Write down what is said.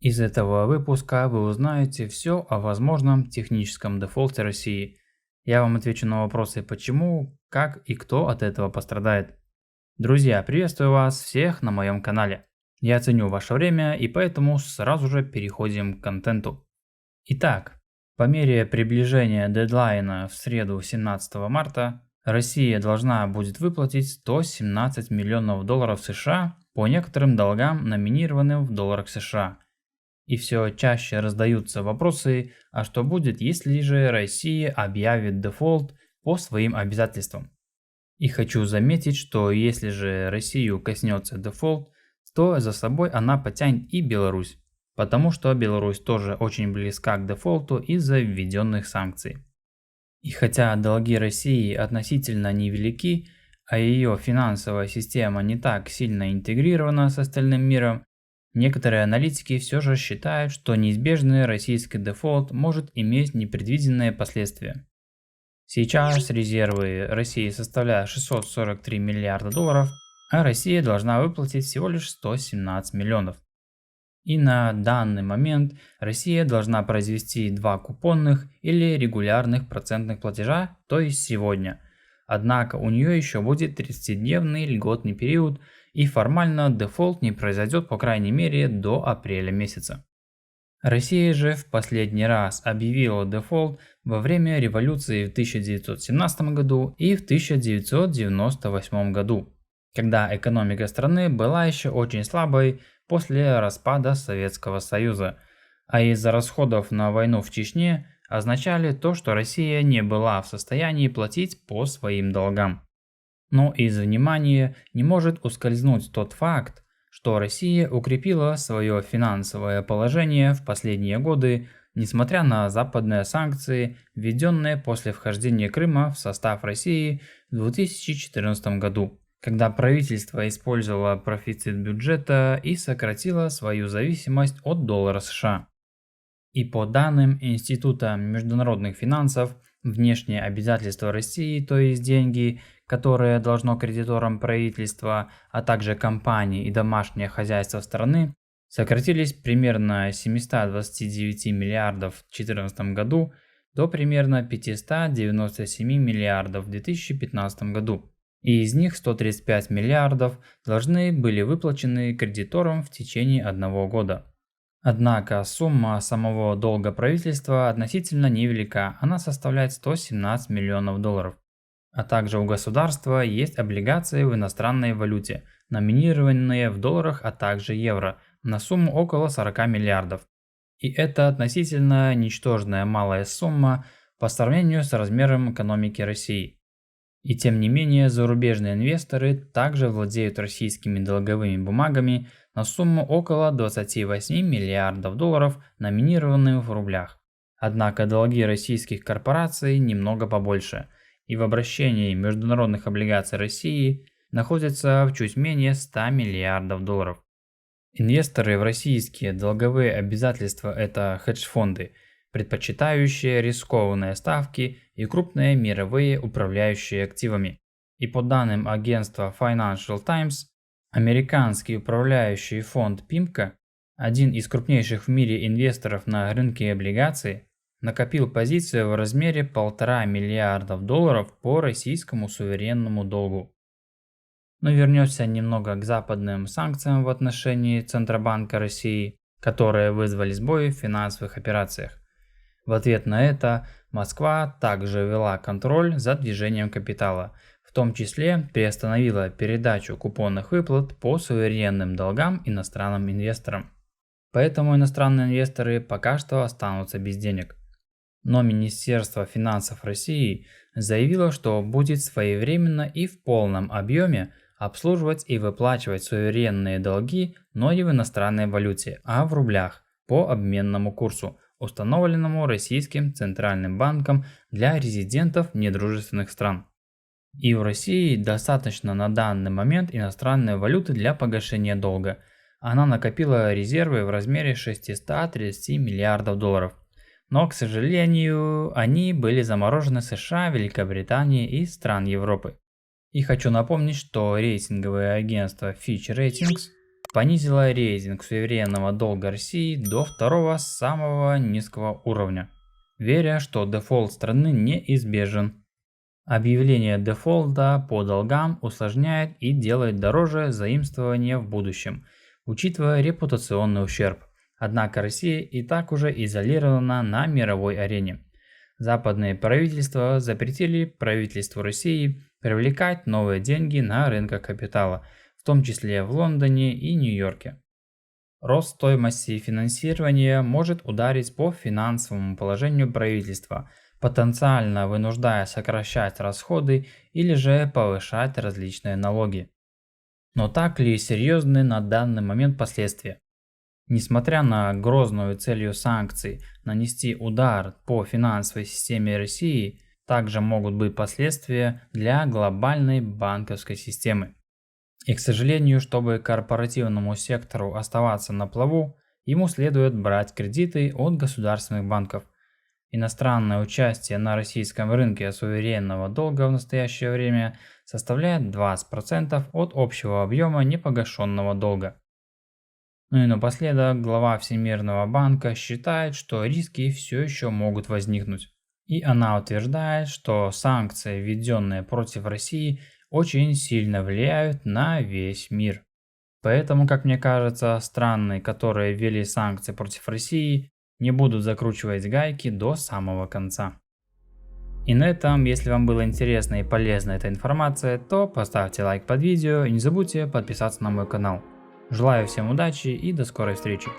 Из этого выпуска вы узнаете все о возможном техническом дефолте России. Я вам отвечу на вопросы почему, как и кто от этого пострадает. Друзья, приветствую вас всех на моем канале. Я ценю ваше время и поэтому сразу же переходим к контенту. Итак, по мере приближения дедлайна в среду 17 марта Россия должна будет выплатить 117 миллионов долларов США по некоторым долгам, номинированным в долларах США. И все чаще раздаются вопросы, а что будет, если же Россия объявит дефолт по своим обязательствам? И хочу заметить, что если же Россию коснется дефолт, то за собой она потянет и Беларусь, потому что Беларусь тоже очень близка к дефолту из-за введенных санкций. И хотя долги России относительно невелики, а ее финансовая система не так сильно интегрирована с остальным миром, некоторые аналитики все же считают, что неизбежный российский дефолт может иметь непредвиденные последствия. Сейчас резервы России составляют 643 миллиарда долларов, а Россия должна выплатить всего лишь 117 миллионов. И на данный момент Россия должна произвести два купонных или регулярных процентных платежа, то есть сегодня. Однако у нее еще будет 30-дневный льготный период, и формально дефолт не произойдет по крайней мере до апреля месяца. Россия же в последний раз объявила дефолт во время революции в 1917 году и в 1998 году, когда экономика страны была еще очень слабой после распада Советского Союза, а из-за расходов на войну в Чечне означали то, что Россия не была в состоянии платить по своим долгам. Но из внимания не может ускользнуть тот факт, что Россия укрепила свое финансовое положение в последние годы, несмотря на западные санкции, введенные после вхождения Крыма в состав России в 2014 году, когда правительство использовало профицит бюджета и сократило свою зависимость от доллара США. И по данным Института международных финансов, внешние обязательства России, то есть деньги, которые должно кредиторам правительства, а также компании и домашнее хозяйство страны, сократились примерно с 729 миллиардов в 2014 году до примерно 597 миллиардов в 2015 году. И из них 135 миллиардов должны были выплачены кредиторам в течение одного года. Однако сумма самого долга правительства относительно невелика, она составляет 117 миллионов долларов. А также у государства есть облигации в иностранной валюте, номинированные в долларах, а также евро, на сумму около 40 миллиардов. И это относительно ничтожная малая сумма по сравнению с размером экономики России. И тем не менее, зарубежные инвесторы также владеют российскими долговыми бумагами на сумму около 28 миллиардов долларов, номинированных в рублях. Однако долги российских корпораций немного побольше, и в обращении международных облигаций России находятся в чуть менее 100 миллиардов долларов. Инвесторы в российские долговые обязательства – это хедж-фонды, предпочитающие рискованные ставки и крупные мировые управляющие активами. И по данным агентства Financial Times, американский управляющий фонд PIMCO, один из крупнейших в мире инвесторов на рынке облигаций, накопил позицию в размере 1,5 миллиардов долларов по российскому суверенному долгу. Но вернемся немного к западным санкциям в отношении Центробанка России, которые вызвали сбои в финансовых операциях. В ответ на это Москва также ввела контроль за движением капитала, в том числе приостановила передачу купонных выплат по суверенным долгам иностранным инвесторам. Поэтому иностранные инвесторы пока что останутся без денег. Но Министерство финансов России заявило, что будет своевременно и в полном объеме обслуживать и выплачивать суверенные долги, но не в иностранной валюте, а в рублях по обменному курсу, установленному Российским Центральным банком для резидентов недружественных стран. И в России достаточно на данный момент иностранной валюты для погашения долга. Она накопила резервы в размере 630 миллиардов долларов. Но, к сожалению, они были заморожены США, Великобританией и стран Европы. И хочу напомнить, что рейтинговое агентство Fitch Ratings понизила рейтинг суверенного долга России до второго самого низкого уровня, веря, что дефолт страны неизбежен. Объявление дефолта по долгам усложняет и делает дороже заимствование в будущем, учитывая репутационный ущерб. Однако Россия и так уже изолирована на мировой арене. Западные правительства запретили правительству России привлекать новые деньги на рынках капитала, в том числе в Лондоне и Нью-Йорке. Рост стоимости финансирования может ударить по финансовому положению правительства, потенциально вынуждая сокращать расходы или же повышать различные налоги. Но так ли серьезны на данный момент последствия? Несмотря на грозную целью санкций нанести удар по финансовой системе России, также могут быть последствия для глобальной банковской системы. И, к сожалению, чтобы корпоративному сектору оставаться на плаву, ему следует брать кредиты от государственных банков. Иностранное участие на российском рынке суверенного долга в настоящее время составляет 20% от общего объема непогашенного долга. Ну и напоследок, глава Всемирного банка считает, что риски все еще могут возникнуть. И она утверждает, что санкции, введенные против России, очень сильно влияют на весь мир. Поэтому, как мне кажется, страны, которые ввели санкции против России, не будут закручивать гайки до самого конца. И на этом, если вам было интересно и полезна эта информация, то поставьте лайк под видео и не забудьте подписаться на мой канал. Желаю всем удачи и до скорой встречи.